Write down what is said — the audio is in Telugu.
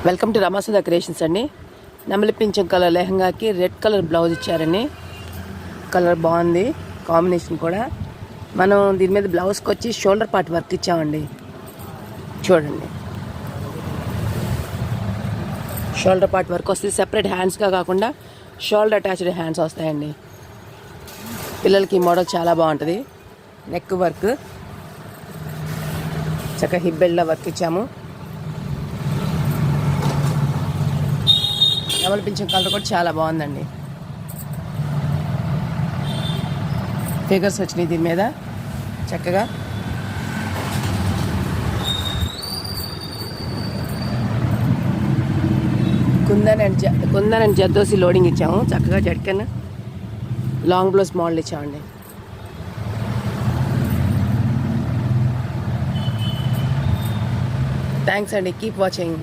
వెల్కమ్ టు రమాసుధా క్రియేషన్స్ అండి. నెమలి పింఛం కలర్ లెహంగాకి రెడ్ కలర్ బ్లౌజ్ ఇచ్చారండి. కలర్ బాగుంది, కాంబినేషన్ కూడా. మనం దీని మీద బ్లౌజ్కి వచ్చి షోల్డర్ పార్ట్ వర్క్ ఇచ్చామండి. చూడండి, షోల్డర్ పార్ట్ వర్క్ వస్తుంది. సెపరేట్ హ్యాండ్స్గా కాకుండా షోల్డర్ అటాచ్డ్ హ్యాండ్స్ వస్తాయండి. పిల్లలకి ఈ మోడల్ చాలా బాగుంటుంది. నెక్ వర్క్, చక్కగా హిప్ బెల్ట్లో వర్క్ ఇచ్చాము. నెమలి పింఛం కలర్ కూడా చాలా బాగుందండి. ఫిగర్స్ వచ్చినాయి దీని మీద చక్కగా. కుందన్ అండ్ జర్దోసి లోడింగ్ ఇచ్చాము. చక్కగా జడ్కన్ లాంగ్ బ్లౌజ్ మోడల్ ఇచ్చామండి. థ్యాంక్స్ అండి. Keep watching.